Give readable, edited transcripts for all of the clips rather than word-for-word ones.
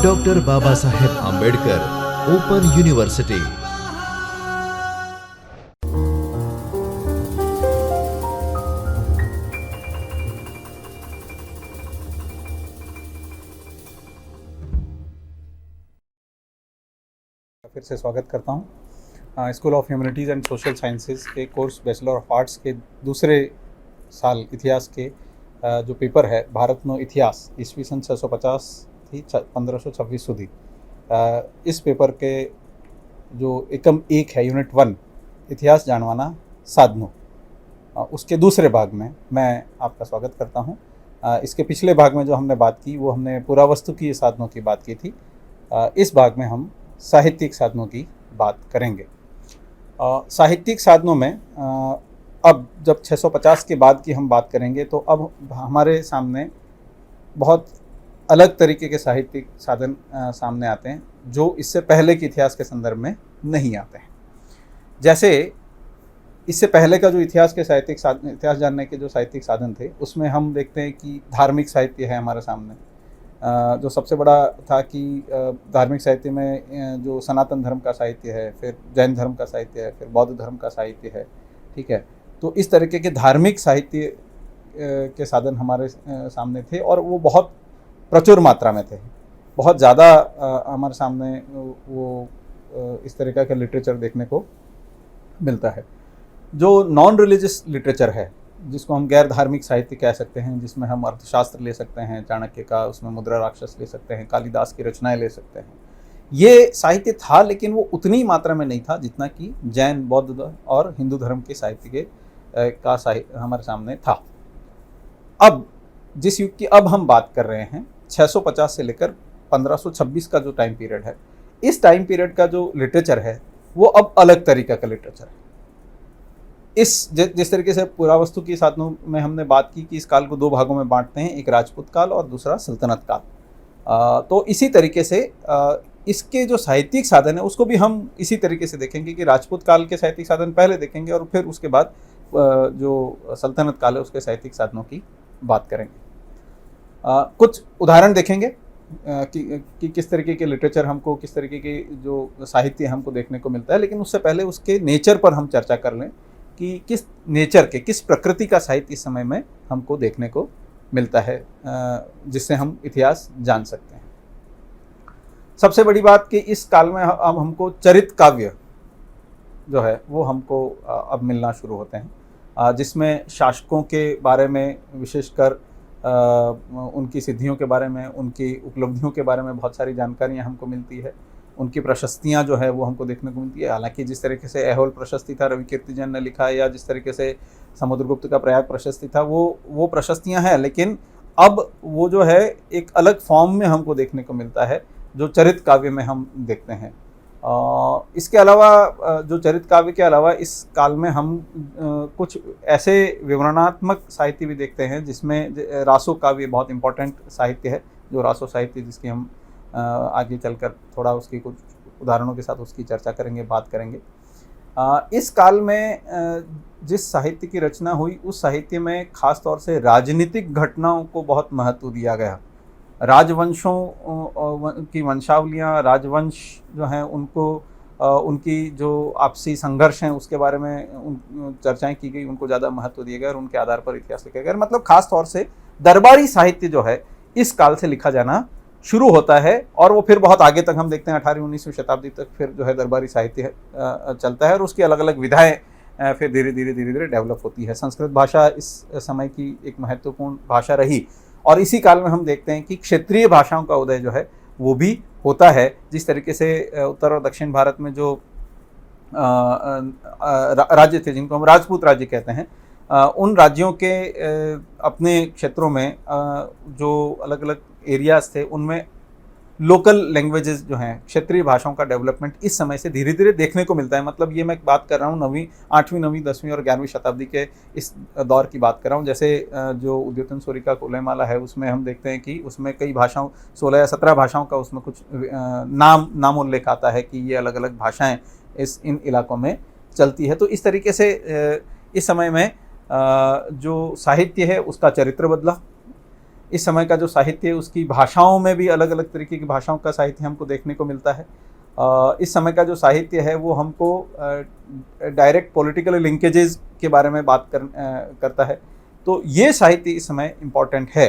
Doctor Baba Saheb Ambedkar open university. फिर से स्वागत करता हूँ school of humanities and social sciences के कोर्स बैचलर ऑफ आर्ट्स के दूसरे साल इतिहास के जो पेपर है भारतनो इतिहास ईस्वी सन 650 થી 1526 સુધી इस पेपर के जो एकम एक है यूनिट 1 इतिहास जानवाना साधनों उसके दूसरे भाग में मैं आपका स्वागत करता हूँ। इसके पिछले भाग में जो हमने बात की वो हमने पुरावस्तुकीय साधनों की बात की थी। इस भाग में हम साहित्यिक साधनों की बात करेंगे। साहित्यिक साधनों में अब जब 650 के बाद की हम बात करेंगे तो अब हमारे सामने बहुत अलग तरीके के साहित्यिक साधन सामने आते हैं जो इससे पहले के इतिहास के संदर्भ में नहीं आते हैं। जैसे इससे पहले का जो इतिहास के साहित्यिक साधन, इतिहास जानने के जो साहित्यिक साधन थे उसमें हम देखते हैं कि धार्मिक साहित्य है हमारे सामने। जो सबसे बड़ा था कि धार्मिक साहित्य में जो सनातन धर्म का साहित्य है, फिर जैन धर्म का साहित्य है, फिर बौद्ध धर्म का साहित्य है, ठीक है। तो इस तरीके के धार्मिक साहित्य के साधन हमारे सामने थे और वो बहुत प्रचुर मात्रा में थे। बहुत ज़्यादा हमारे सामने वो इस तरीके का लिटरेचर देखने को मिलता है। जो नॉन रिलीजियस लिटरेचर है जिसको हम गैर धार्मिक साहित्य कह सकते हैं, जिसमें हम अर्थशास्त्र ले सकते हैं, चाणक्य का, उसमें मुद्रा राक्षस ले सकते हैं, कालिदास की रचनाएं ले सकते हैं। ये साहित्य था लेकिन वो उतनी मात्रा में नहीं था जितना कि जैन, बौद्ध और हिंदू धर्म के साहित्य के का साहित्य हमारे सामने था। अब जिस युग की अब हम बात कर रहे हैं 650 से लेकर 1526 का जो टाइम पीरियड है, इस टाइम पीरियड का जो लिटरेचर है वो अब अलग तरीका का लिटरेचर है। जिस तरीके से पुरावस्तु की साधनों में हमने बात की कि इस काल को दो भागों में बांटते हैं, एक राजपूत काल और दूसरा सल्तनत काल। तो इसी तरीके से इसके जो साहित्यिक साधन है उसको भी हम इसी तरीके से देखेंगे कि राजपूत काल के साहित्यिक साधन पहले देखेंगे और फिर उसके बाद जो सल्तनत काल है उसके साहित्यिक साधनों की बात करेंगे। कुछ उदाहरण देखेंगे कि किस तरीके के लिटरेचर हमको, किस तरीके के जो साहित्य हमको देखने को मिलता है। लेकिन उससे पहले उसके नेचर पर हम चर्चा कर लें कि किस नेचर के, किस प्रकृति का साहित्य इस समय में हमको देखने को मिलता है जिससे हम इतिहास जान सकते हैं। सबसे बड़ी बात कि इस काल में अब हमको चरित काव्य जो है वो हमको अब मिलना शुरू होते हैं, जिसमें शासकों के बारे में, विशेषकर उनकी सिद्धियों के बारे में, उनकी उपलब्धियों के बारे में बहुत सारी जानकारियाँ हमको मिलती है। उनकी प्रशस्तियाँ जो है वो हमको देखने को मिलती है। हालांकि जिस तरीके से ऐहोल प्रशस्ति था, रवि कीर्तिजन ने लिखा है, या जिस तरीके से समुद्रगुप्त का प्रयाग प्रशस्ति था, वो प्रशस्तियाँ हैं, लेकिन अब वो जो है एक अलग फॉर्म में हमको देखने को मिलता है जो चरित काव्य में हम देखते हैं। इसके अलावा जो चरित काव्य के अलावा इस काल में हम कुछ ऐसे विवरणात्मक साहित्य भी देखते हैं जिसमें रासो काव्य बहुत इम्पोर्टेंट साहित्य है। जो रासो साहित्य जिसकी हम आगे चलकर थोड़ा उसकी कुछ उदाहरणों के साथ उसकी चर्चा करेंगे, बात करेंगे। इस काल में जिस साहित्य की रचना हुई उस साहित्य में खास तौर से राजनीतिक घटनाओं को बहुत महत्व दिया गया। राजवंशों की वंशावलियाँ, राजवंश जो हैं उनको, उनकी जो आपसी संघर्ष हैं उसके बारे में चर्चाएं की गई, उनको ज़्यादा महत्व दिया गया और उनके आधार पर इतिहास लिखा गया। मतलब खास तौर से दरबारी साहित्य जो है इस काल से लिखा जाना शुरू होता है और वो फिर बहुत आगे तक हम देखते हैं 18वीं-19वीं शताब्दी तक फिर जो है दरबारी साहित्य चलता है और उसकी अलग अलग विधाएं फिर धीरे धीरे डेवलप होती है। संस्कृत भाषा इस समय की एक महत्वपूर्ण भाषा रही और इसी काल में हम देखते हैं कि क्षेत्रीय भाषाओं का उदय जो है वो भी होता है। जिस तरीके से उत्तर और दक्षिण भारत में जो राज्य थे जिनको हम राजपूत राज्य कहते हैं, उन राज्यों के अपने क्षेत्रों में जो अलग अलग एरियाज थे उनमें लोकल लैंग्वेजेस जो हैं, क्षेत्रीय भाषाओं का डेवलपमेंट इस समय से धीरे धीरे देखने को मिलता है। मतलब ये मैं बात कर रहा हूँ 8वीं, 9वीं, 10वीं और 11वीं शताब्दी के इस दौर की बात कर रहा हूँ। जैसे जो उद्योतन सूरी का कुलयमाला है उसमें हम देखते हैं कि उसमें कई भाषाओं, 16 या 17 भाषाओं का उसमें कुछ नामोल्लेख आता है कि ये अलग अलग भाषाएँ इन इलाकों में चलती है। तो इस तरीके से इस समय में जो साहित्य है उसका चरित्र बदला। इस समय का जो साहित्य है उसकी भाषाओं में भी अलग अलग तरीके की भाषाओं का साहित्य हमको देखने को मिलता है। इस समय का जो साहित्य है वो हमको डायरेक्ट पॉलिटिकल लिंकेजेस के बारे में बात करता है। तो ये साहित्य इस समय इम्पॉर्टेंट है।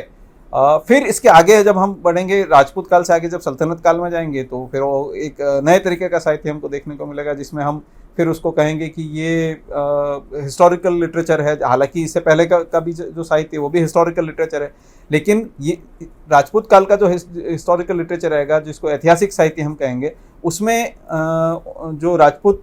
फिर इसके आगे जब हम बढ़ेंगे, राजपूत काल से आगे जब सल्तनत काल में जाएंगे, तो फिर वो एक नए तरीके का साहित्य हमको देखने को मिलेगा, जिसमें हम फिर उसको कहेंगे कि ये हिस्टोरिकल लिटरेचर है। हालांकि इससे पहले का भी जो साहित्य है वो भी हिस्टोरिकल लिटरेचर है, लेकिन ये राजपूत काल का जो हिस्टोरिकल लिटरेचर रहेगा, जिसको ऐतिहासिक साहित्य हम कहेंगे, उसमें जो राजपूत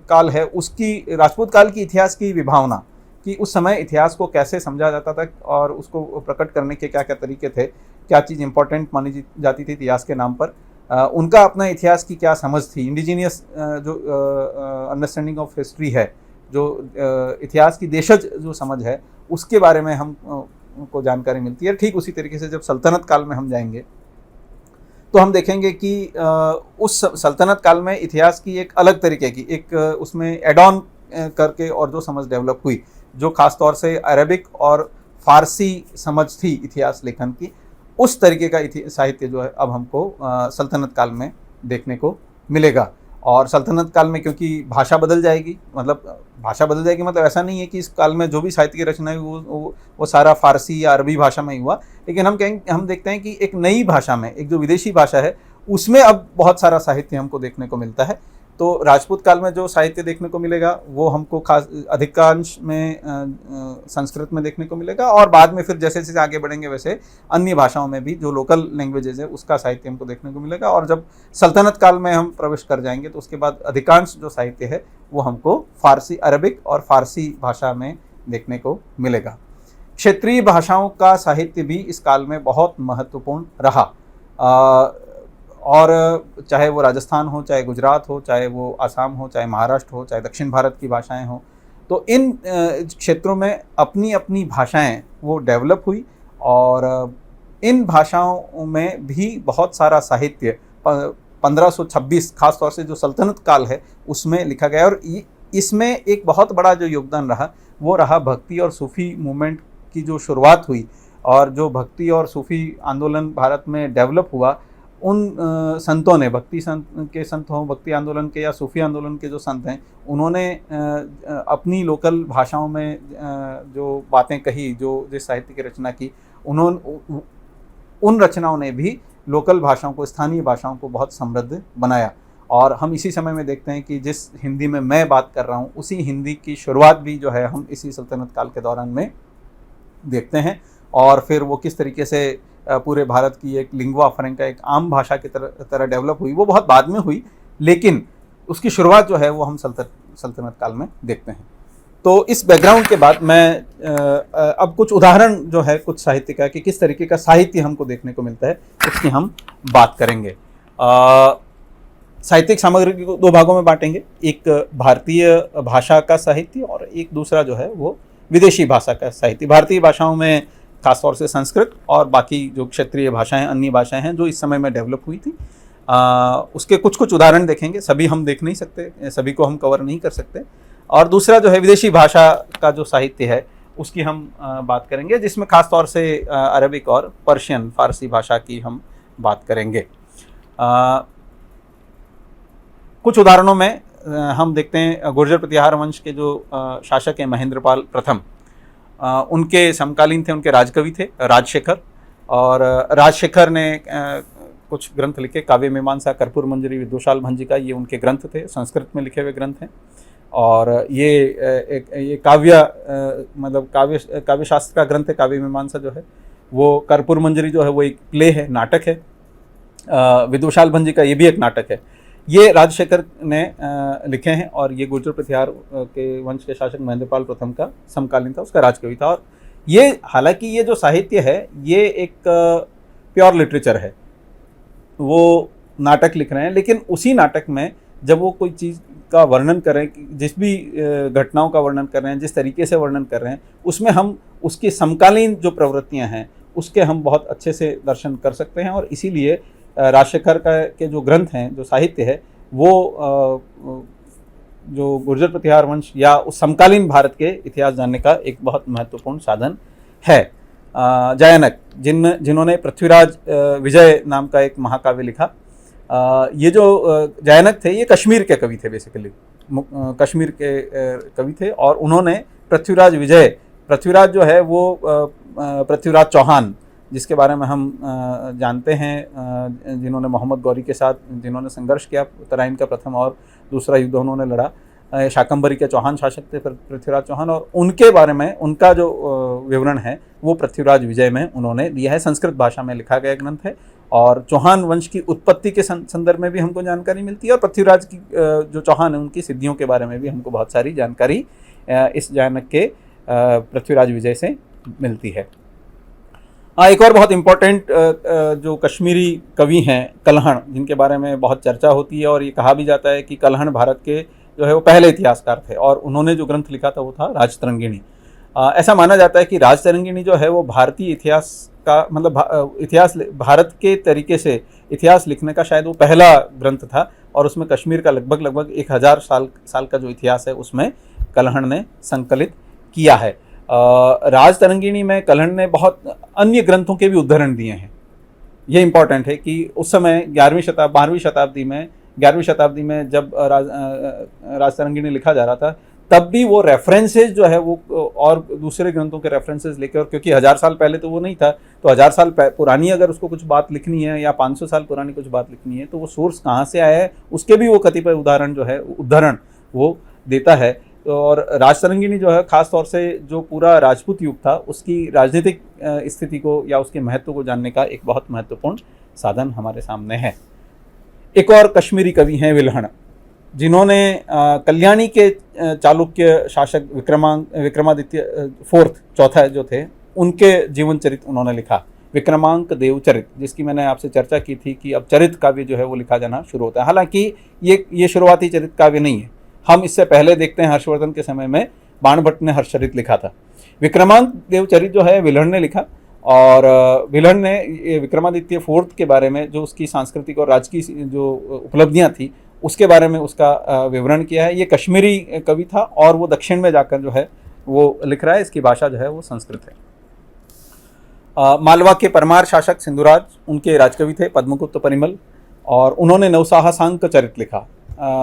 काल है उसकी, राजपूत काल की इतिहास की विभावना कि उस समय इतिहास को कैसे समझा जाता था और उसको प्रकट करने के क्या क्या तरीके थे, क्या चीज़ इंपॉर्टेंट मानी जाती थी इतिहास के नाम पर, उनका अपना इतिहास की क्या समझ थी, इंडिजीनियस जो अंडरस्टैंडिंग ऑफ हिस्ट्री है, जो इतिहास की देशज जो समझ है, उसके बारे में हम को जानकारी मिलती है। ठीक उसी तरीके से जब सल्तनत काल में हम जाएंगे तो हम देखेंगे कि उस सल्तनत काल में इतिहास की एक अलग तरीके की एक उसमें एड ऑन करके और जो समझ डेवलप हुई, जो खास तौर से अरबिक और फारसी समझ थी इतिहास लेखन की, उस तरीके का साहित्य जो है अब हमको सल्तनत काल में देखने को मिलेगा। और सल्तनत काल में क्योंकि भाषा बदल जाएगी, मतलब ऐसा नहीं है कि इस काल में जो भी साहित्य की रचना हुई वो सारा फारसी या अरबी भाषा में ही हुआ, लेकिन हम देखते हैं कि एक नई भाषा में, एक जो विदेशी भाषा है उसमें अब बहुत सारा साहित्य हमको देखने को मिलता है। तो राजपूत काल में जो साहित्य देखने को मिलेगा वो हमको खास अधिकांश में संस्कृत में देखने को मिलेगा, और बाद में फिर जैसे जैसे आगे बढ़ेंगे वैसे अन्य भाषाओं में भी जो लोकल लैंग्वेजेस है उसका साहित्य हमको देखने को मिलेगा। और जब सल्तनत काल में हम प्रवेश कर जाएंगे तो उसके बाद अधिकांश जो साहित्य है वो हमको फारसी, अरबिक और फारसी भाषा में देखने को मिलेगा। क्षेत्रीय भाषाओं का साहित्य भी इस काल में बहुत महत्वपूर्ण रहा, और चाहे वो राजस्थान हो, चाहे गुजरात हो, चाहे वो आसाम हो, चाहे महाराष्ट्र हो, चाहे दक्षिण भारत की भाषाएं हो, तो इन क्षेत्रों में अपनी अपनी भाषाएं वो डेवलप हुई, और इन भाषाओं में भी बहुत सारा साहित्य 1526 खास तौर से जो सल्तनत काल है उसमें लिखा गया। और इसमें एक बहुत बड़ा जो योगदान रहा वो रहा भक्ति और सूफी मूवमेंट की जो शुरुआत हुई, और जो भक्ति और सूफी आंदोलन भारत में डेवलप हुआ, उन संतों ने, भक्ति संत हों, भक्ति आंदोलन के या सूफी आंदोलन के जो संत हैं, उन्होंने अपनी लोकल भाषाओं में जो बातें कही, जो जिस साहित्य की रचना की, उन रचनाओं ने भी लोकल भाषाओं को, स्थानीय भाषाओं को बहुत समृद्ध बनाया। और हम इसी समय में देखते हैं कि जिस हिंदी में मैं बात कर रहा हूँ उसी हिंदी की शुरुआत भी जो है हम इसी सल्तनत काल के दौरान में देखते हैं, और फिर वो किस तरीके से पूरे भारत की एक लिंग्वा फ्रैंका, एक आम भाषा की तरह डेवलप हुई, वो बहुत बाद में हुई, लेकिन उसकी शुरुआत जो है वो हम सल्तनत काल में देखते हैं। तो इस बैकग्राउंड के बाद मैं अब कुछ उदाहरण जो है कुछ साहित्य का, कि किस तरीके का साहित्य हमको देखने को मिलता है, उसकी हम बात करेंगे। साहित्यिक सामग्री को दो भागों में बांटेंगे, एक भारतीय भाषा का साहित्य और एक दूसरा जो है वो विदेशी भाषा का साहित्य। भारतीय भाषाओं में खासतौर से संस्कृत और बाकी जो क्षेत्रीय भाषाएं, अन्य भाषाएं हैं जो इस समय में डेवलप हुई थी, उसके कुछ कुछ उदाहरण देखेंगे। सभी हम देख नहीं सकते, सभी को हम कवर नहीं कर सकते। और दूसरा जो है विदेशी भाषा का जो साहित्य है उसकी हम बात करेंगे, जिसमें खासतौर से अरबिक और पर्शियन, फारसी भाषा की हम बात करेंगे। कुछ उदाहरणों में हम देखते हैं गुर्जर प्रतिहार वंश के जो शासक हैं महेंद्रपाल प्रथम, उनके समकालीन थे, उनके राजकवि थे राजशेखर, और राजशेखर ने कुछ ग्रंथ लिखे, काव्य मीमांसा, कर्पूर मंजरी, विदुषाल भंजिका, ये उनके ग्रंथ थे, संस्कृत में लिखे हुए ग्रंथ हैं। और ये मतलब काव्य शास्त्र का ग्रंथ है। काव्य मीमांसा जो है वो, कर्पूर मंजरी जो है वो एक प्ले है, नाटक है। विदुषाल भंजिका ये भी एक नाटक है। ये राजशेखर ने लिखे हैं, और ये गुर्जर प्रतिहार के वंश के शासक महेंद्रपाल प्रथम का समकालीन था, उसका राजकवि था। और ये, हालांकि ये जो साहित्य है ये एक प्योर लिटरेचर है, वो नाटक लिख रहे हैं, लेकिन उसी नाटक में जब वो कोई चीज़ का वर्णन कर रहे हैं, जिस भी घटनाओं का वर्णन कर रहे हैं, जिस तरीके से वर्णन कर रहे हैं, उसमें हम उसकी समकालीन जो प्रवृत्तियां हैं उसके हम बहुत अच्छे से दर्शन कर सकते हैं। और इसीलिए राजशेखर के जो ग्रंथ हैं, जो साहित्य है, वो जो गुर्जर प्रतिहार वंश या उस समकालीन भारत के इतिहास जानने का एक बहुत महत्वपूर्ण साधन है। जयानक जिन्होंने पृथ्वीराज विजय नाम का एक महाकाव्य लिखा। ये जो जयानक थे ये कश्मीर के कवि थे, बेसिकली कश्मीर के कवि थे, और उन्होंने पृथ्वीराज जो है वो पृथ्वीराज चौहान, जिसके बारे में हम जानते हैं, जिन्होंने मोहम्मद गौरी के साथ जिन्होंने संघर्ष किया, तराइन का प्रथम और दूसरा युद्ध उन्होंने लड़ा। शाकंभरी के चौहान शासक थे पृथ्वीराज चौहान, और उनके बारे में उनका जो विवरण है वो पृथ्वीराज विजय में उन्होंने दिया है। संस्कृत भाषा में लिखा गया ग्रंथ है, और चौहान वंश की उत्पत्ति के संदर्भ में भी हमको जानकारी मिलती है, और पृथ्वीराज की जो चौहान है उनकी सिद्धियों के बारे में भी हमको बहुत सारी जानकारी इस जयानक के पृथ्वीराज विजय से मिलती है। एक और बहुत इम्पोर्टेंट जो कश्मीरी कवि हैं कल्हण, जिनके बारे में बहुत चर्चा होती है, और ये कहा भी जाता है कि कल्हण भारत के जो है वो पहले इतिहासकार थे, और उन्होंने जो ग्रंथ लिखा था वो था राजतरंगिणी। ऐसा माना जाता है कि राजतरंगिणी जो है वो भारतीय इतिहास का मतलब इतिहास भारत के तरीके से इतिहास लिखने का शायद वो पहला ग्रंथ था, और उसमें कश्मीर का लगभग 1000 साल का जो इतिहास है उसमें कल्हण ने संकलित किया है। राजतरंगिणी में कल्हण ने बहुत अन्य ग्रंथों के भी उद्धरण दिए हैं। ये इम्पॉर्टेंट है कि उस समय 12वीं शताब्दी में जब राजतरंगिणी लिखा जा रहा था, तब भी वो रेफरेंसेस जो है वो और दूसरे ग्रंथों के रेफरेंसेस लेकर, और क्योंकि 1000 साल पहले तो वो नहीं था, तो 1000 साल पुरानी अगर उसको कुछ बात लिखनी है या 500 साल पुरानी कुछ बात लिखनी है, तो वो सोर्स कहाँ से आया है उसके भी वो कतिपय उदाहरण वो देता है। और राजतरंगिणी जो है खास तौर से जो पूरा राजपूत युग था उसकी राजनीतिक स्थिति को या उसके महत्व को जानने का एक बहुत महत्वपूर्ण साधन हमारे सामने है। एक और कश्मीरी कवि हैं विल्हण, जिन्होंने कल्याणी के चालुक्य शासक विक्रमादित्य चौथा जो थे उनके जीवन चरित्र उन्होंने लिखा, विक्रमांक देव चरित, जिसकी मैंने आपसे चर्चा की थी कि अब चरित काव्य जो है वो लिखा जाना शुरू होता है। हालांकि ये शुरुआती चरित काव्य नहीं है, हम इससे पहले देखते हैं हर्षवर्धन के समय में बाणभट्ट ने हर्षचरित लिखा था। विक्रमांक देव चरित जो है विल्हण ने लिखा, और विल्हण ने ये विक्रमादित्य फोर्थ के बारे में जो उसकी सांस्कृतिक और राजकीय जो उपलब्धियां थी उसके बारे में उसका विवरण किया है। ये कश्मीरी कवि था, और वो दक्षिण में जाकर जो है वो लिख रहा है, इसकी भाषा जो है वो संस्कृत है। मालवा के परमार शासक सिंधुराज उनके राजकवि थे पद्मगुप्त परिमल, और उन्होंने नवसाहसांक चरित लिखा।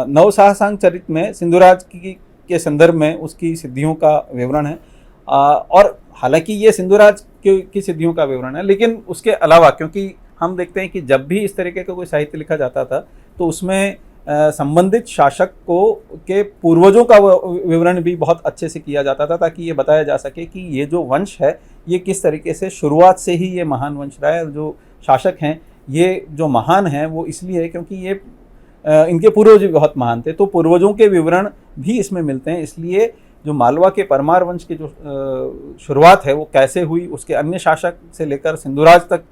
नवसाहसांक चरित में सिंधुराज के संदर्भ में उसकी सिद्धियों का विवरण है, और हालांकि ये सिंधुराज की सिद्धियों का विवरण है, लेकिन उसके अलावा क्योंकि हम देखते हैं कि जब भी इस तरीके का कोई साहित्य लिखा जाता था तो उसमें संबंधित शासक के पूर्वजों का विवरण भी बहुत अच्छे से किया जाता था, ताकि ये बताया जा सके कि ये जो वंश है ये किस तरीके से शुरुआत से ही ये महान वंश रहा है। जो शासक हैं ये जो महान हैं वो इसलिए है क्योंकि ये इनके पूर्वज भी बहुत महान थे, तो पूर्वजों के विवरण भी इसमें मिलते हैं। इसलिए जो मालवा के परमार वंश की जो शुरुआत है वो कैसे हुई, उसके अन्य शासक से लेकर सिंधुराज तक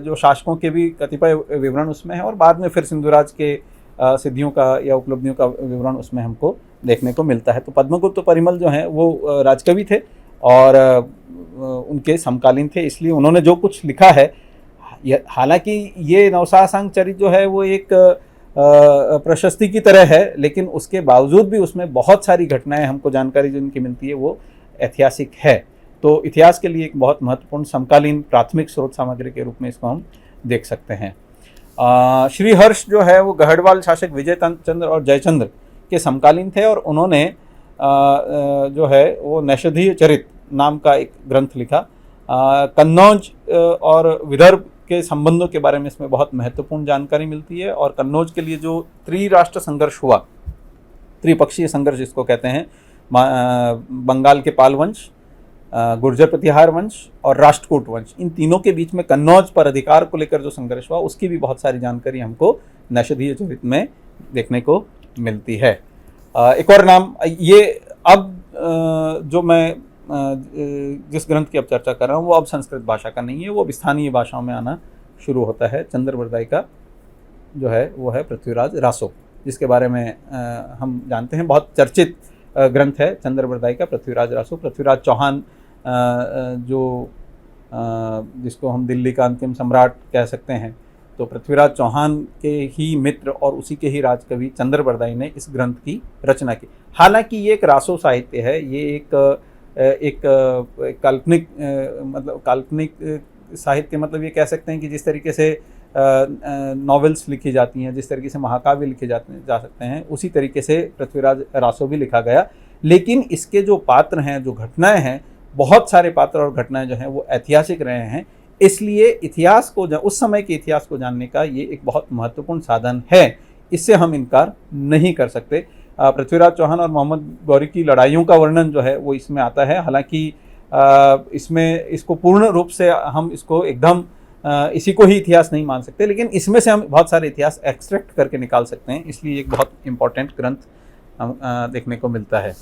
जो शासकों के भी कतिपय विवरण उसमें है, और बाद में फिर सिंधुराज के सिद्धियों का या उपलब्धियों का विवरण उसमें हमको देखने को मिलता है। तो पद्मगुप्त परिमल जो हैं वो राजकवि थे और उनके समकालीन थे, इसलिए उन्होंने जो कुछ लिखा है, हालांकि ये नवसाहसांक चरित जो है वो एक प्रशस्ति की तरह है, लेकिन उसके बावजूद भी उसमें बहुत सारी घटनाएं हमको जानकारी जिनकी मिलती है वो ऐतिहासिक है। तो इतिहास के लिए एक बहुत महत्वपूर्ण समकालीन प्राथमिक स्रोत सामग्री के रूप में इसको हम देख सकते हैं। श्री हर्ष जो है वो गढ़वाल शासक विजय चंद्र और जयचंद्र के समकालीन थे, और उन्होंने जो है वो नैषधीय चरित नाम का एक ग्रंथ लिखा। कन्नौज और विदर्भ के संबंधों के बारे में इसमें बहुत महत्वपूर्ण जानकारी मिलती है, और कन्नौज के लिए जो त्रिराष्ट्र संघर्ष हुआ, त्रिपक्षीय संघर्ष जिसको कहते हैं, बंगाल के पाल वंश, गुर्जर प्रतिहार वंश और राष्ट्रकूट वंश, इन तीनों के बीच में कन्नौज पर अधिकार को लेकर जो संघर्ष हुआ उसकी भी बहुत सारी जानकारी हमको नैषधीय चरित में देखने को मिलती है। एक और नाम ये अब जो मैं जिस ग्रंथ की अब चर्चा कर रहा हूँ वो अब संस्कृत भाषा का नहीं है, वो अब स्थानीय भाषाओं में आना शुरू होता है। चंद्रबरदाई का जो है वो है पृथ्वीराज रासो, जिसके बारे में हम जानते हैं, बहुत चर्चित ग्रंथ है चंद्रबरदाई का पृथ्वीराज रासो। पृथ्वीराज चौहान जो जिसको हम दिल्ली का अंतिम सम्राट कह सकते हैं, तो पृथ्वीराज चौहान के ही मित्र और उसी के ही राजकवि चंद्रबरदाई ने इस ग्रंथ की रचना की। हालांकि ये एक रासो साहित्य है, ये एक एक काल्पनिक मतलब काल्पनिक साहित्य, मतलब ये कह सकते हैं कि जिस तरीके से नॉवेल्स लिखी जाती हैं, जिस तरीके से महाकाव्य लिखे जा सकते हैं, उसी तरीके से पृथ्वीराज रासो भी लिखा गया। लेकिन इसके जो पात्र हैं, जो घटनाएं हैं, बहुत सारे पात्र और घटनाएं जो हैं वो ऐतिहासिक रहे हैं। इसलिए इतिहास को, उस समय के इतिहास को जानने का ये एक बहुत महत्वपूर्ण साधन है, इससे हम इनकार नहीं कर सकते। पृथ्वीराज चौहान और मोहम्मद गौरी की लड़ाइयों का वर्णन जो है वो इसमें आता है। हालांकि इसमें इसको पूर्ण रूप से हम इसको एकदम इसी को ही इतिहास नहीं मान सकते, लेकिन इसमें से हम बहुत सारे इतिहास एक्सट्रैक्ट करके निकाल सकते हैं। इसलिए एक बहुत इम्पॉर्टेंट ग्रंथ हम देखने को मिलता है।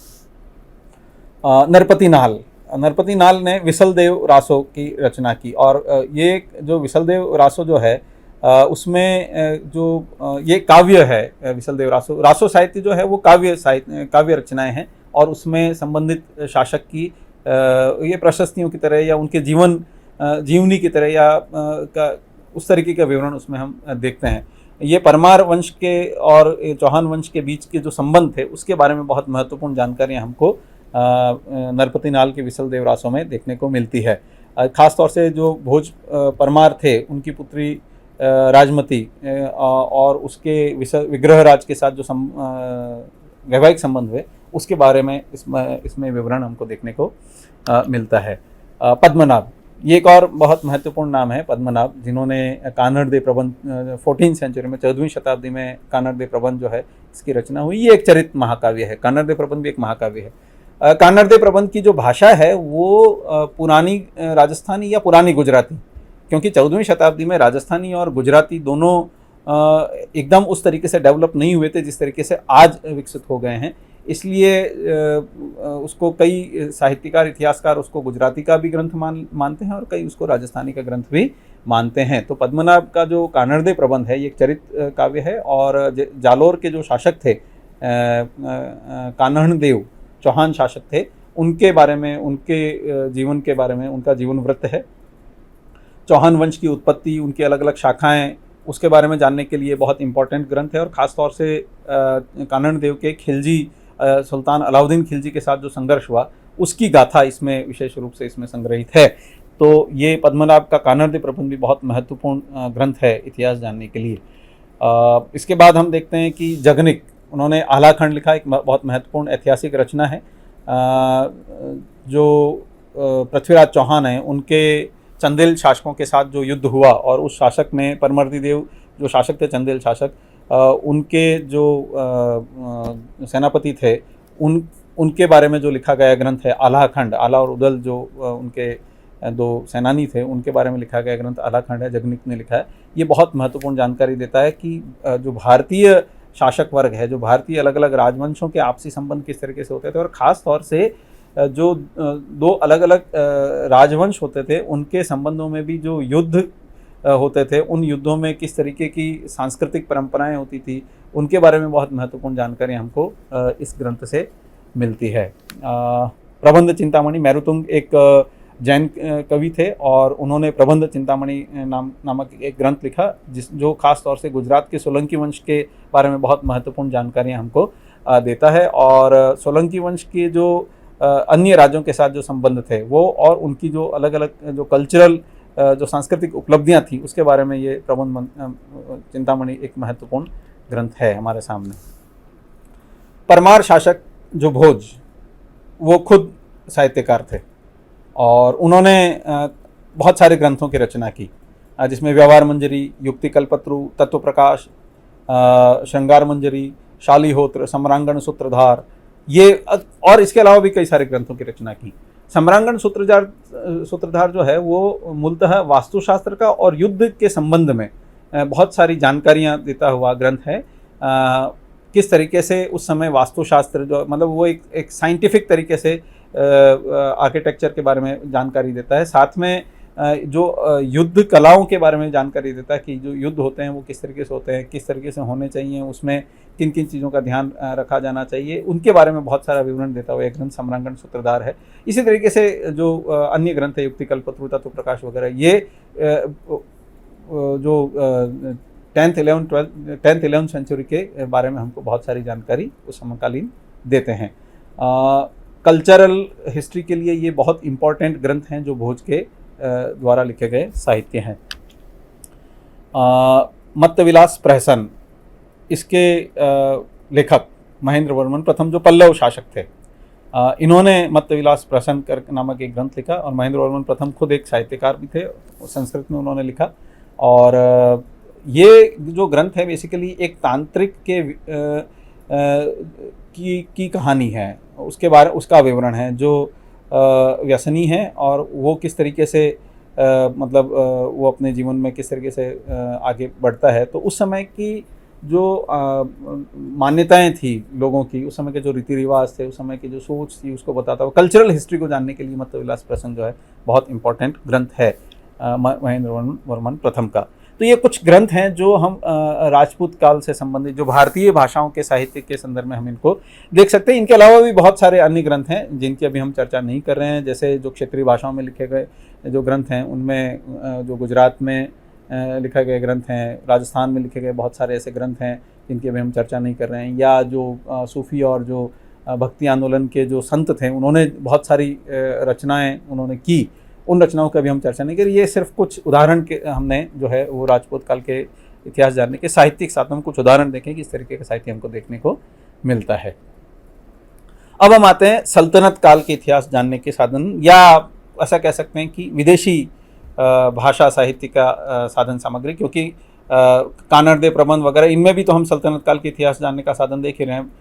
नरपति नाल, नरपति नाल ने विसलदेव रासो की रचना की, और ये जो विसलदेव रासो जो है उसमें जो ये काव्य है, विसलदेव रासो साहित्य जो है वो काव्य रचनाएं हैं, और उसमें संबंधित शासक की ये प्रशस्तियों की तरह या उनके जीवनी की तरह या उस तरीके का विवरण उसमें हम देखते हैं। ये परमार वंश के और चौहान वंश के बीच के जो संबंध थे उसके बारे में बहुत महत्वपूर्ण जानकारी हमको नरपति नाल के विसलदेव रासो में देखने को मिलती है। खासतौर से जो भोज परमार थे, उनकी पुत्री राजमती और उसके विग्रहराज के साथ जो वैवाहिक संबंध हुए उसके बारे में इसमें विवरण हमको देखने को मिलता है। पद्मनाभ, ये एक और बहुत महत्वपूर्ण नाम है, पद्मनाभ, जिन्होंने कानड़देव प्रबंध 14वीं सेंचुरी में, 14वीं शताब्दी में कानड़देव प्रबंध जो है इसकी रचना हुई। ये एक चरित्र महाकाव्य है। कानड़देव प्रबंध भी एक महाकाव्य है। कानड़देव प्रबंध की जो भाषा है वो पुरानी राजस्थानी या पुरानी गुजराती, क्योंकि 14वीं शताब्दी में राजस्थानी और गुजराती दोनों एकदम उस तरीके से डेवलप नहीं हुए थे जिस तरीके से आज विकसित हो गए हैं। इसलिए उसको कई साहित्यकार, इतिहासकार उसको गुजराती का भी ग्रंथ मानते हैं और कई उसको राजस्थानी का ग्रंथ भी मानते हैं। तो पद्मनाभ का जो कानड़देव प्रबंध है ये एक चरित्र काव्य है, और जालोर के जो शासक थे, कान्हड़देव चौहान शासक थे, उनके बारे में, उनके जीवन के बारे में, उनका जीवन वृत्त है। चौहान वंश की उत्पत्ति, उनकी अलग अलग शाखाएं, उसके बारे में जानने के लिए बहुत इंपॉर्टेंट ग्रंथ है। और ख़ास तौर से कान्हड़देव के खिलजी, सुल्तान अलाउद्दीन खिलजी के साथ जो संघर्ष हुआ उसकी गाथा इसमें विशेष रूप से इसमें संग्रहित है। तो ये पद्मनाभ का कानड़देव प्रबंध भी बहुत महत्वपूर्ण ग्रंथ है इतिहास जानने के लिए। इसके बाद हम देखते हैं कि जगनिक, उन्होंने आलाखंड लिखा, एक बहुत महत्वपूर्ण ऐतिहासिक रचना है। जो पृथ्वीराज चौहान हैं, उनके चंदेल शासकों के साथ जो युद्ध हुआ, और उस शासक में परमर्दी देव जो शासक थे, चंदेल शासक, उनके जो सेनापति थे, उनके बारे में जो लिखा गया ग्रंथ है आलाखंड। आला और उदल जो उनके दो सेनानी थे, उनके बारे में लिखा गया ग्रंथ आलाखंड है, जगनिक ने लिखा है। ये बहुत महत्वपूर्ण जानकारी देता है कि जो भारतीय शासक वर्ग है, जो भारतीय अलग अलग राजवंशों के आपसी संबंध किस तरीके से होते थे, और ख़ास तौर से जो दो अलग अलग राजवंश होते थे उनके संबंधों में भी जो युद्ध होते थे, उन युद्धों में किस तरीके की सांस्कृतिक परंपराएं होती थी, उनके बारे में बहुत महत्वपूर्ण जानकारी हमको इस ग्रंथ से मिलती है। प्रबंध चिंतामणि, मेरुतुंग एक जैन कवि थे, और उन्होंने प्रबंध चिंतामणि नामक एक ग्रंथ लिखा, जो खास तौर से गुजरात के सोलंकी वंश के बारे में बहुत महत्वपूर्ण जानकारियाँ हमको देता है। और सोलंकी वंश के जो अन्य राज्यों के साथ जो संबंध थे वो, और उनकी जो अलग अलग जो कल्चरल जो सांस्कृतिक उपलब्धियां थी, उसके बारे में ये प्रबंध चिंतामणि एक महत्वपूर्ण ग्रंथ है हमारे सामने। परमार शासक जो भोज, वो खुद साहित्यकार थे, और उन्होंने बहुत सारे ग्रंथों की रचना की, जिसमें व्यवहार मंजरी, युक्ति कल्पत्रु, तत्व प्रकाश, श्रृंगार मंजरी, शालीहोत्र, सम्रांगण सूत्रधार, ये, और इसके अलावा भी कई सारे ग्रंथों की रचना की। सम्रांगण सूत्रधार जो है वो मूलतः वास्तुशास्त्र का और युद्ध के संबंध में बहुत सारी जानकारियां देता हुआ ग्रंथ है। किस तरीके से उस समय वास्तुशास्त्र जो, मतलब वो एक साइंटिफिक तरीके से आर्किटेक्चर के बारे में जानकारी देता है, साथ में जो युद्ध कलाओं के बारे में जानकारी देता है कि जो युद्ध होते हैं वो किस तरीके से होते हैं, किस तरीके से होने चाहिए, उसमें किन किन चीज़ों का ध्यान रखा जाना चाहिए, उनके बारे में बहुत सारा विवरण देता हुआ एक ग्रंथ सम्रांगण सूत्रधार है। इसी तरीके से जो अन्य ग्रंथ है, युक्ति कल्पत्रु, तत्व प्रकाश वगैरह, ये जो 10th 11th सेंचुरी के बारे में हमको बहुत सारी जानकारी उस समकालीन देते हैं। कल्चरल हिस्ट्री के लिए ये बहुत इम्पोर्टेंट ग्रंथ हैं जो भोज के द्वारा लिखे गए साहित्य हैं। मत्तविलास प्रहसन, इसके लेखक महेंद्र वर्मन प्रथम जो पल्लव शासक थे, इन्होंने मत्तविलास प्रहसन कर नामक एक ग्रंथ लिखा। और महेंद्र वर्मन प्रथम खुद एक साहित्यकार भी थे, संस्कृत में उन्होंने लिखा। और ये जो ग्रंथ है बेसिकली एक तांत्रिक के की कहानी है, उसका विवरण है जो व्यसनी है और वो किस तरीके से मतलब वो अपने जीवन में किस तरीके से आगे बढ़ता है। तो उस समय की जो मान्यताएं थी लोगों की, उस समय के जो रीति रिवाज थे, उस समय की जो सोच थी, उसको बताता हुआ कल्चरल हिस्ट्री को जानने के लिए मत्तविलास प्रहसन जो है बहुत इंपॉर्टेंट ग्रंथ है महेंद्र वर्मन प्रथम का। तो ये कुछ ग्रंथ हैं जो हम राजपूत काल से संबंधित, जो भारतीय भाषाओं के साहित्य के संदर्भ में हम इनको देख सकते हैं। इनके अलावा भी बहुत सारे अन्य ग्रंथ हैं जिनकी अभी हम चर्चा नहीं कर रहे हैं, जैसे जो क्षेत्रीय भाषाओं में लिखे गए जो ग्रंथ हैं, उनमें जो गुजरात में लिखे गए ग्रंथ हैं, राजस्थान में लिखे गए बहुत सारे ऐसे ग्रंथ हैं जिनकी अभी हम चर्चा नहीं कर रहे हैं। या जो सूफी और जो भक्ति आंदोलन के जो संत थे, उन्होंने बहुत सारी रचनाएँ उन्होंने की, उन रचनाओं का भी हम चर्चा नहीं करी। ये सिर्फ कुछ उदाहरण के हमने जो है वो राजपूत काल के इतिहास जानने के साहित्यिक साधन, कुछ उदाहरण देखें कि इस तरीके का साहित्य हमको देखने को मिलता है। अब हम आते हैं सल्तनत काल के इतिहास जानने के साधन, या ऐसा कह सकते हैं कि विदेशी भाषा साहित्य का साधन सामग्री, क्योंकि कानड़दे प्रबंध वगैरह, इनमें भी तो हम सल्तनत काल के इतिहास जानने का साधन देख ही रहे हैं।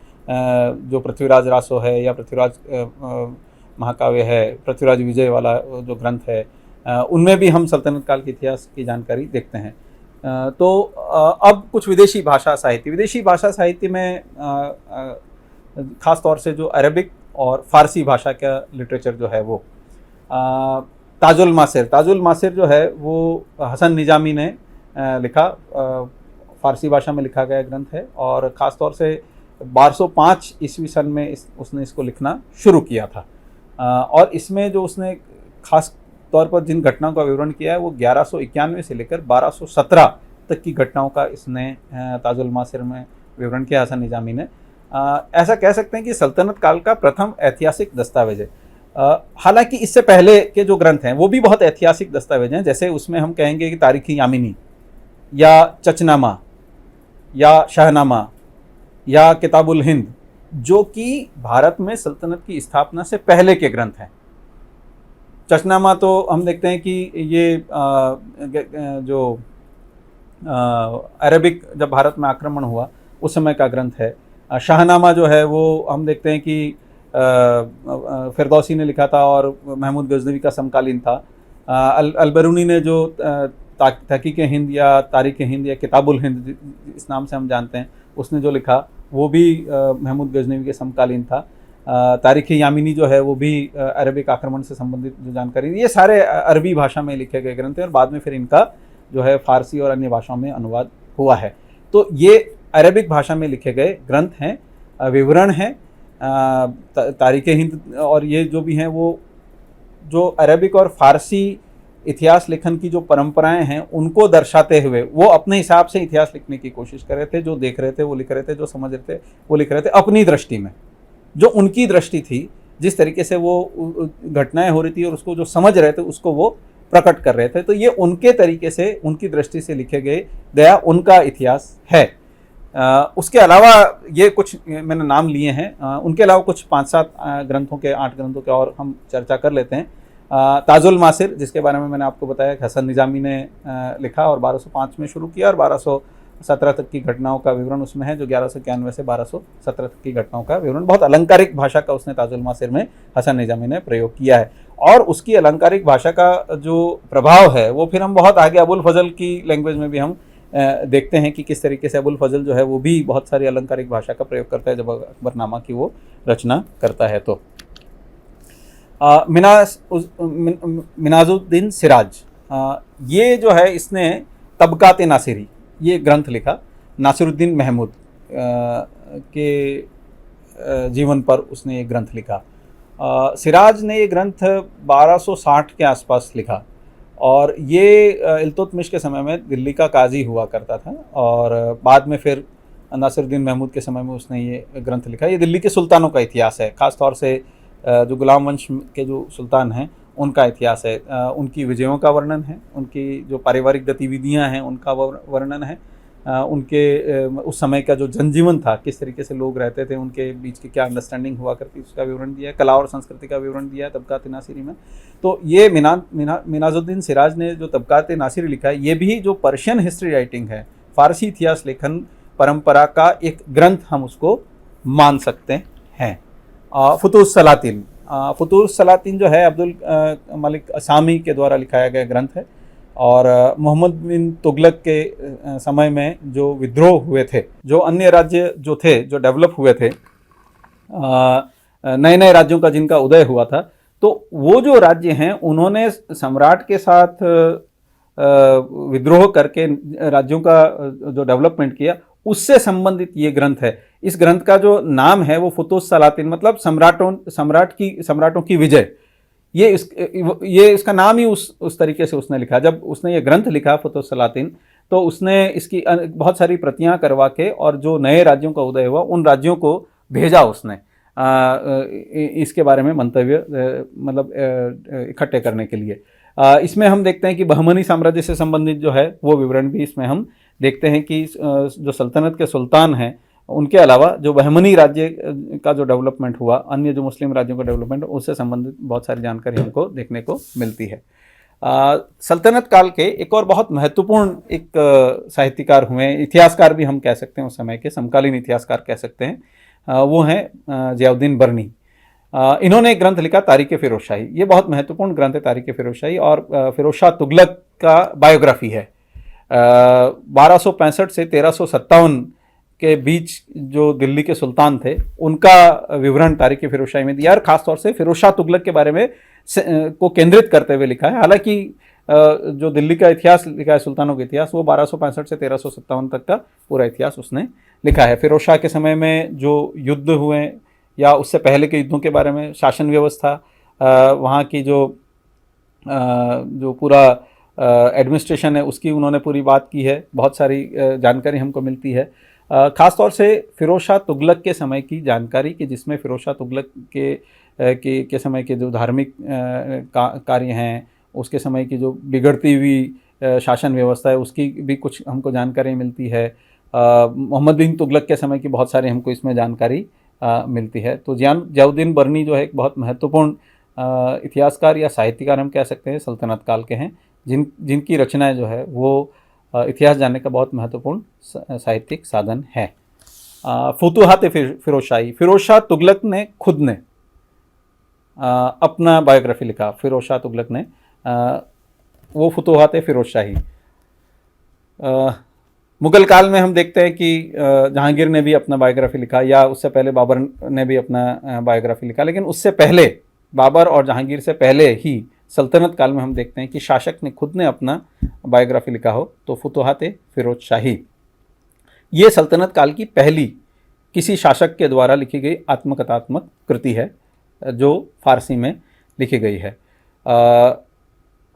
जो पृथ्वीराज रासो है या पृथ्वीराज महाकाव्य है, पृथ्वीराज विजय वाला जो ग्रंथ है, उनमें भी हम सल्तनत काल के इतिहास की जानकारी देखते हैं। तो अब कुछ विदेशी भाषा साहित्य में ख़ास तौर से जो अरबिक और फ़ारसी भाषा का लिटरेचर जो है वो, ताजुल मासिर जो है वो हसन निजामी ने लिखा, फ़ारसी भाषा में लिखा गया ग्रंथ है। और ख़ास तौर से 1205 ईस्वी सन में उसने इसको लिखना शुरू किया था। और इसमें जो उसने खास तौर पर जिन घटनाओं का विवरण किया है वो 1191 से लेकर 1217 तक की घटनाओं का इसने ताजुल मासिर में विवरण किया हसन निजामी ने। ऐसा कह सकते हैं कि सल्तनत काल का प्रथम ऐतिहासिक दस्तावेज है। हालांकि इससे पहले के जो ग्रंथ हैं वो भी बहुत ऐतिहासिक दस्तावेज हैं, जैसे उसमें हम कहेंगे कि तारीख़-ए यामिनी या चचनामा या शाहनामा या किताबुल हिंद, जो कि भारत में सल्तनत की स्थापना से पहले के ग्रंथ हैं। चचनामा तो हम देखते हैं कि ये जो अरबिक जब भारत में आक्रमण हुआ उस समय का ग्रंथ है। शाहनामा जो है वो हम देखते हैं कि फिरदौसी ने लिखा था और महमूद गजनवी का समकालीन था। अलबरूनी ने जो तहकीक-ए हिंद या तारीख़-ए हिंद या किताबुल हिंद इस नाम से हम जानते हैं, उसने जो लिखा वो भी महमूद गजनवी के समकालीन था। तारीख़-ए यामिनी जो है वो भी अरबिक आक्रमण से संबंधित जो जानकारी, ये सारे अरबी भाषा में लिखे गए ग्रंथ हैं और बाद में फिर इनका जो है फ़ारसी और अन्य भाषाओं में अनुवाद हुआ है। तो ये अरबिक भाषा में लिखे गए ग्रंथ हैं, विवरण हैं तारीख़-ए हिंद। और ये जो भी हैं वो जो अरबिक और फ़ारसी इतिहास लेखन की जो परंपराएं हैं उनको दर्शाते हुए वो अपने हिसाब से इतिहास लिखने की कोशिश कर रहे थे। जो देख रहे थे वो लिख रहे थे, जो समझ रहे थे वो लिख रहे थे अपनी दृष्टि में, जो उनकी दृष्टि थी, जिस तरीके से वो घटनाएं हो रही थी और उसको जो समझ रहे थे उसको वो प्रकट कर रहे थे। तो ये उनके तरीके से, उनकी दृष्टि से लिखे गया उनका इतिहास है। उसके अलावा ये कुछ मैंने नाम लिए हैं, उनके अलावा कुछ 5-7 ग्रंथों के 8 ग्रंथों के और हम चर्चा कर लेते हैं। ताजुल मासिर, जिसके बारे में मैंने आपको बताया कि हसन निजामी ने लिखा और 1205 में शुरू किया और 1217 तक की घटनाओं का विवरण उसमें है, जो 1191 से 1217 तक की घटनाओं का विवरण, बहुत अलंकारिक भाषा का उसने ताजुल मासिर में हसन निजामी ने प्रयोग किया है। और उसकी अलंकारिक भाषा का जो प्रभाव है वो फिर हम बहुत आगे अबुल फजल की लैंग्वेज में भी हम देखते हैं कि किस तरीके से अबुल फजल जो है वो भी बहुत सारी अलंकारिक भाषा का प्रयोग करता है जब अकबरनामा की वो रचना करता है। तो मिनाजुद्दीन सिराज, ये जो है इसने तबकात-ए नासिरी ये ग्रंथ लिखा। नासिरुद्दीन महमूद के जीवन पर उसने ये ग्रंथ लिखा। सिराज ने ये ग्रंथ 1260 के आसपास लिखा और ये इल्तुतमिश के समय में दिल्ली का काजी हुआ करता था और बाद में फिर नासिरुद्दीन महमूद के समय में उसने ये ग्रंथ लिखा। ये दिल्ली के सुल्तानों का इतिहास है, ख़ास तौर से जो गुलाम वंश के जो सुल्तान हैं उनका इतिहास है, उनकी विजयों का वर्णन है, उनकी जो पारिवारिक गतिविधियां हैं उनका वर्णन है, उनके उस समय का जो जनजीवन था, किस तरीके से लोग रहते थे, उनके बीच की क्या अंडरस्टैंडिंग हुआ करती, उसका विवरण दिया है, कला और संस्कृति का विवरण दिया है तबकात नासिरी में। तो ये मिनाजुद्दीन सिराज ने जो तबकात नासिरी लिखा है, ये भी जो पर्शियन हिस्ट्री राइटिंग है, फारसी इतिहास लेखन परंपरा का एक ग्रंथ हम उसको मान सकते हैं। फुतूस सलातीन, फुतूस सलातीन जो है अब्दुल मलिक असामी के द्वारा लिखाया गया ग्रंथ है, और मोहम्मद बिन तुगलक के समय में जो विद्रोह हुए थे, जो अन्य राज्य जो थे जो डेवलप हुए थे, नए नए राज्यों का जिनका उदय हुआ था, तो वो जो राज्य हैं उन्होंने सम्राट के साथ विद्रोह करके राज्यों का जो डेवलपमेंट किया, उससे संबंधित ये ग्रंथ है। इस ग्रंथ का जो नाम है वो फुतूस सलातीन, मतलब सम्राटों की विजय। ये इसका नाम ही उस तरीके से उसने लिखा। जब उसने ये ग्रंथ लिखा फुतूस सलातीन, तो उसने इसकी बहुत सारी प्रतियां करवा के और जो नए राज्यों का उदय हुआ उन राज्यों को भेजा उसने इसके बारे में मंतव्य मतलब इकट्ठे करने के लिए। इसमें हम देखते हैं कि बहमनी साम्राज्य से संबंधित जो है वो विवरण भी इसमें हम देखते हैं कि जो सल्तनत के सुल्तान हैं उनके अलावा जो बहमनी राज्य का जो डेवलपमेंट हुआ, अन्य जो मुस्लिम राज्यों का डेवलपमेंट, उससे संबंधित बहुत सारी जानकारी हमको देखने को मिलती है। सल्तनत काल के एक और बहुत महत्वपूर्ण एक साहित्यकार हुए, इतिहासकार भी हम कह सकते हैं, उस समय के समकालीन इतिहासकार कह सकते हैं, वो हैं ज़ियाउद्दीन बरनी। इन्होंने एक ग्रंथ लिखा तारीख़ फ़िरोज़शाही। ये बहुत महत्वपूर्ण ग्रंथ है तारीख़ फ़िरोज़शाही, और फ़िरोज़ शाह तुगलक का बायोग्राफी है। 1265 से 1357 के बीच जो दिल्ली के सुल्तान थे उनका विवरण तारीख़ फ़िरोज़शाही में दिया, और ख़ासतौर से फ़िरोज़ शाह तुगलक के बारे में को केंद्रित करते हुए लिखा है। हालांकि जो दिल्ली का इतिहास लिखा है, सुल्तानों का इतिहास, वो 1265 से 1357 तक का पूरा इतिहास उसने लिखा है। फ़िरोज़ शाह के समय में जो युद्ध हुए या उससे पहले के युद्धों के बारे में, शासन व्यवस्था, वहाँ की जो पूरा एडमिनिस्ट्रेशन है उसकी उन्होंने पूरी बात की है। बहुत सारी जानकारी हमको मिलती है, ख़ास तौर से फ़िरोज़ शाह तुगलक के समय की जानकारी, कि जिसमें फ़िरोज़ शाह तुगलक के समय के जो धार्मिक कार्य हैं, उसके समय की जो बिगड़ती हुई शासन व्यवस्था है, उसकी भी कुछ हमको जानकारी मिलती है। मोहम्मद बिन तुगलक के समय की बहुत सारी हमको इसमें जानकारी मिलती है। तो ज़ियाउद्दीन बरनी जो है एक बहुत महत्वपूर्ण इतिहासकार या साहित्यकार हम कह सकते हैं, सल्तनत काल के हैं, जिनकी रचनाएं जो है वो इतिहास जानने का बहुत महत्वपूर्ण साहित्यिक साधन है। फुतूहात फ़िरोज़शाही, फ़िरोज़ शाह तुगलक ने खुद ने अपना बायोग्राफी लिखा। फ़िरोज़ शाह तुगलक ने वो फुतूहात फ़िरोज़शाही। मुग़ल काल में हम देखते हैं कि जहांगीर ने भी अपना बायोग्राफी लिखा, या उससे पहले बाबर ने भी अपना बायोग्राफी लिखा, लेकिन उससे पहले, बाबर और जहांगीर से पहले ही सल्तनत काल में हम देखते हैं कि शासक ने खुद ने अपना बायोग्राफी लिखा हो, तो फुतूहात फ़िरोज़शाही ये सल्तनत काल की पहली किसी शासक के द्वारा लिखी गई आत्मकथात्मक कृति है जो फारसी में लिखी गई है।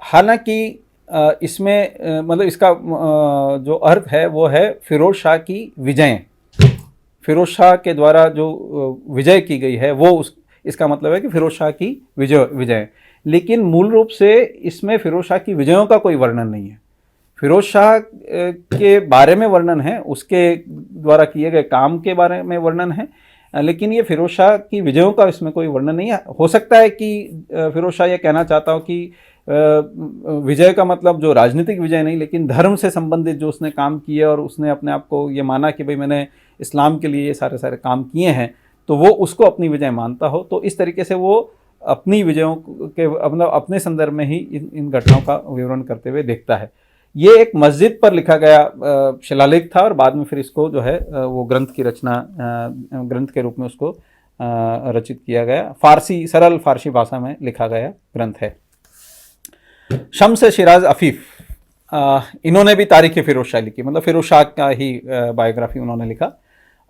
हालांकि इसमें मतलब इसका जो अर्थ है वो है फ़िरोज़ शाह की विजयें, फ़िरोज़ शाह के द्वारा जो विजय की गई है वो इसका मतलब है कि फ़िरोज़ शाह की विजय। लेकिन मूल रूप से इसमें फ़िरोज़ शाह की विजयों का कोई वर्णन नहीं है। फ़िरोज़ शाह के बारे में वर्णन है, उसके द्वारा किए गए काम के बारे में वर्णन है, लेकिन ये फ़िरोज़ शाह की विजयों का इसमें कोई वर्णन नहीं है। हो सकता है कि फ़िरोज़ शाह ये कहना चाहता हो कि विजय का मतलब जो राजनीतिक विजय नहीं, लेकिन धर्म से संबंधित जो उसने काम किए, और उसने अपने आप को ये माना कि भाई मैंने इस्लाम के लिए ये सारे काम किए हैं, तो वो उसको अपनी विजय मानता हो। तो इस तरीके से वो अपनी विजयों के अपने संदर्भ में ही इन घटनाओं का विवरण करते हुए देखता है। ये एक मस्जिद पर लिखा गया शिलालेख था, और बाद में फिर इसको जो है वो ग्रंथ की रचना ग्रंथ के रूप में उसको रचित किया गया। फारसी, सरल फारसी भाषा में लिखा गया ग्रंथ है। शम्स शिराज अफीफ, इन्होंने भी तारीख़ फ़िरोज़शाही लिखी, मतलब फ़िरोज़ शाह का ही बायोग्राफी उन्होंने लिखा।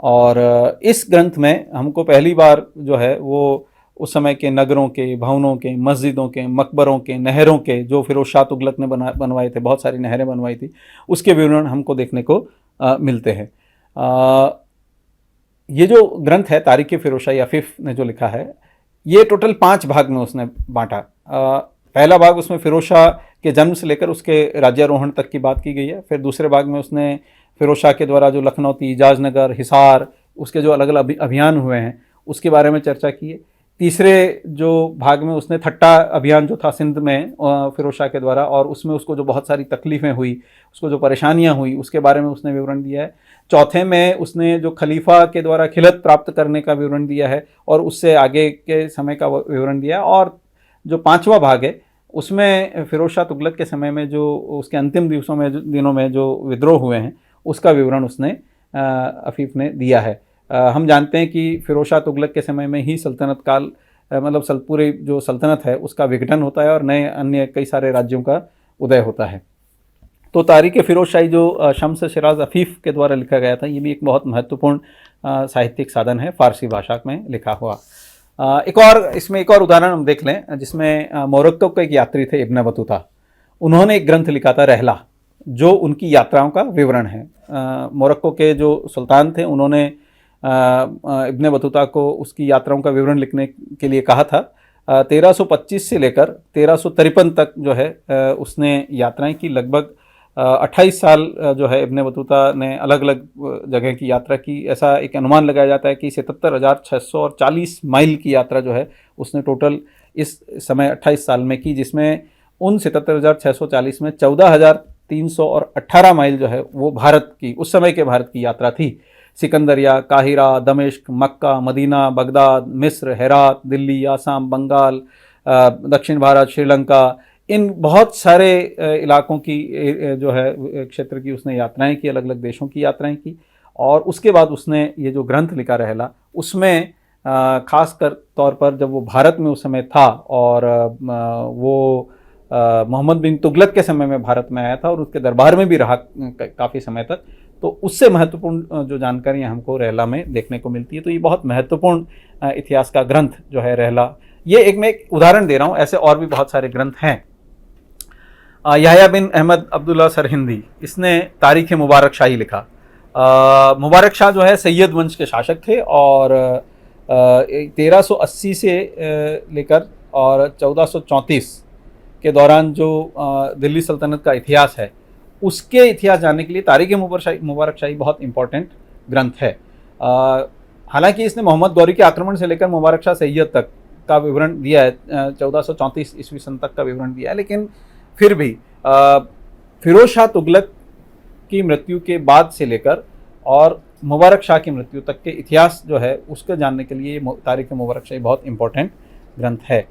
और इस ग्रंथ में हमको पहली बार जो है वो उस समय के नगरों के, भवनों के, मस्जिदों के, मकबरों के, नहरों के, जो फ़िरोज़ शाह तुगलक ने बनवाए थे, बहुत सारी नहरें बनवाई थी, उसके विवरण हमको देखने को मिलते हैं। ये जो ग्रंथ है तारीख़ फ़िरोज़शाही अफीफ ने जो लिखा है, ये टोटल 5 भाग में उसने बांटा। पहला भाग उसमें फिरोज शाह के जन्म से लेकर उसके राज्यारोहण तक की बात की गई है। फिर दूसरे भाग में उसने फिरोज शाह के द्वारा जो लखनऊ, इजाजनगर, हिसार, उसके जो अलग अलग अभियान हुए हैं उसके बारे में चर्चा की है। तीसरे जो भाग में उसने ठट्टा अभियान जो था सिंध में फिरोज शाह के द्वारा, और उसमें उसको जो बहुत सारी तकलीफ़ें हुई, उसको जो परेशानियां हुई, उसके बारे में उसने विवरण दिया है। चौथे में उसने जो खलीफा के द्वारा खिलत प्राप्त करने का विवरण दिया है और उससे आगे के समय का विवरण दिया है। और जो 5वां भाग है उसमें फिरोज शाह तुगलक के समय में जो उसके अंतिम दिनों में जो विद्रोह हुए हैं उसका विवरण उसने अफीफ ने दिया है। हम जानते हैं कि फिरोज शाह तुगलक के समय में ही सल्तनत काल मतलब पूरी जो सल्तनत है उसका विघटन होता है और नए अन्य कई सारे राज्यों का उदय होता है। तो तारीख़ फिरोज शाही जो शम्स शिराज अफीफ के द्वारा लिखा गया था, ये भी एक बहुत महत्वपूर्ण साहित्यिक साधन है फ़ारसी भाषा में लिखा हुआ। एक और उदाहरण हम देख लें, जिसमें मोरक्को के एक यात्री थे इब्न बतूता। उन्होंने एक ग्रंथ लिखा था रहला, जो उनकी यात्राओं का विवरण है। मोरक्को के जो सुल्तान थे उन्होंने इब्न बतूता को उसकी यात्राओं का विवरण लिखने के लिए कहा था। 1325 से लेकर 1353 तक जो है उसने यात्राएं की। लगभग 28 साल जो है इब्न बतूता ने अलग अलग जगह की यात्रा की। ऐसा एक अनुमान लगाया जाता है कि 77,640 माइल की यात्रा जो है उसने टोटल इस समय 28 साल में की, जिसमें उन 77,640 में 14,318 माइल जो है वो भारत की, उस समय के भारत की यात्रा थी। सिकंदरिया, काहिरा, दमिश्क, मक्का, मदीना, बगदाद, मिस्र, हेरात, दिल्ली, आसाम, बंगाल, दक्षिण भारत, श्रीलंका, इन बहुत सारे इलाकों की जो है क्षेत्र की उसने यात्राएं की, अलग अलग देशों की यात्राएं की। और उसके बाद उसने ये जो ग्रंथ लिखा रहला, उसमें खास कर तौर पर जब वो भारत में उस समय था और वो मोहम्मद बिन तुगलक के समय में भारत में आया था और उसके दरबार में भी रहा काफ़ी समय तक, तो उससे महत्वपूर्ण जो जानकारियाँ हमको रहला में देखने को मिलती है। तो ये बहुत महत्वपूर्ण इतिहास का ग्रंथ जो है रहला। ये मैं एक उदाहरण दे रहा हूँ, ऐसे और भी बहुत सारे ग्रंथ हैं। याह्या बिन अहमद अब्दुल्ला सरहिंदी, इसने तारीख़ मुबारक शाही लिखा। मुबारक शाह जो है सैयद वंश के शासक थे और 1380 से लेकर और 1434 के दौरान जो दिल्ली सल्तनत का इतिहास है उसके इतिहास जानने के लिए तारीख़ मुबारक शाही बहुत इम्पोर्टेंट ग्रंथ है। हालांकि इसने मोहम्मद गौरी के आक्रमण से लेकर मुबारक शाह सैयद तक का विवरण दिया है, 1434 ईस्वी सन तक का विवरण दिया है, लेकिन फिर भी फिरोज शाह तुगलक की मृत्यु के बाद से लेकर और मुबारक शाह की मृत्यु तक के इतिहास जो है उसको जानने के लिए तारीख़ मुबारक शाही बहुत इम्पोर्टेंट ग्रंथ है।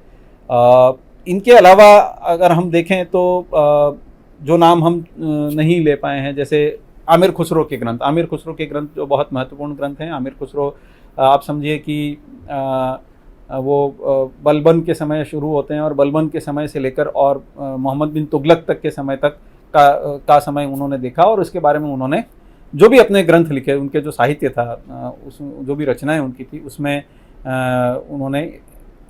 इनके अलावा अगर हम देखें तो जो नाम हम नहीं ले पाए हैं, जैसे आमिर खुसरो के ग्रंथ जो बहुत महत्वपूर्ण ग्रंथ हैं। आमिर खुसरो आप समझिए कि वो बलबन के समय शुरू होते हैं और बलबन के समय से लेकर और मोहम्मद बिन तुगलक तक के समय तक का समय उन्होंने देखा और उसके बारे में उन्होंने जो भी अपने ग्रंथ लिखे, उनके जो साहित्य था, उस जो भी रचनाएं उनकी थी, उसमें उन्होंने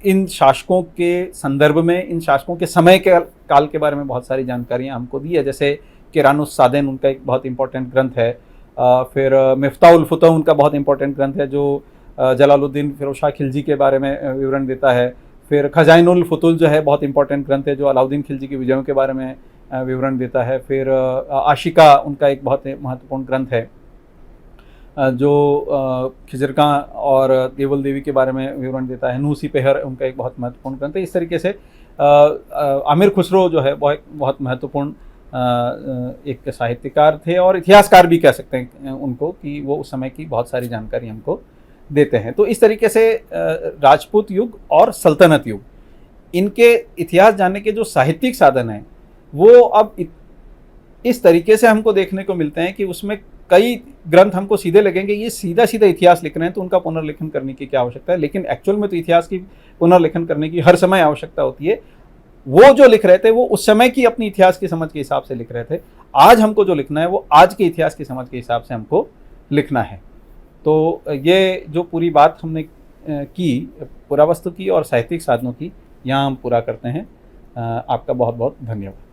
इन शासकों के संदर्भ में, इन शासकों के समय के काल के बारे में बहुत सारी जानकारियाँ हमको दी है। जैसे किरानुस सादेन उनका एक बहुत इंपॉर्टेंट ग्रंथ है। फिर मिफ्ताहुल फुतह उनका बहुत इंपॉर्टेंट ग्रंथ है जो जलालुद्दीन फिरोज शाह खिलजी के बारे में विवरण देता है। फिर खजाइनुल फुतुल जो है बहुत इंपॉर्टेंट ग्रंथ है जो अलाउद्दीन खिलजी की विजयों के बारे में विवरण देता है। फिर आशिका उनका एक बहुत महत्वपूर्ण ग्रंथ है जो खिजरका और देवल देवी के बारे में विवरण देता है। नूसी पेहर उनका एक बहुत महत्वपूर्ण ग्रंथ है। इस तरीके से आमिर खुसरो जो है बहुत महत्वपूर्ण एक साहित्यकार थे और इतिहासकार भी कह सकते हैं उनको, कि वो उस समय की बहुत सारी जानकारी हमको देते हैं। तो इस तरीके से राजपूत युग और सल्तनत युग, इनके इतिहास जानने के जो साहित्यिक साधन हैं वो अब इस तरीके से हमको देखने को मिलते हैं कि उसमें कई ग्रंथ हमको सीधे लगेंगे ये सीधा इतिहास लिख रहे हैं तो उनका पुनर्लेखन करने की क्या आवश्यकता है, लेकिन एक्चुअल में तो इतिहास की पुनर्लेखन करने की हर समय आवश्यकता होती है। वो जो लिख रहे थे वो उस समय की अपनी इतिहास की समझ के हिसाब से लिख रहे थे। आज हमको जो लिखना है वो आज के इतिहास की समझ के हिसाब से हमको लिखना है। तो ये जो पूरी बात हमने की पुरावस्तु की और साहित्यिक साधनों की, यहाँ हम पूरा करते हैं। आपका बहुत बहुत धन्यवाद।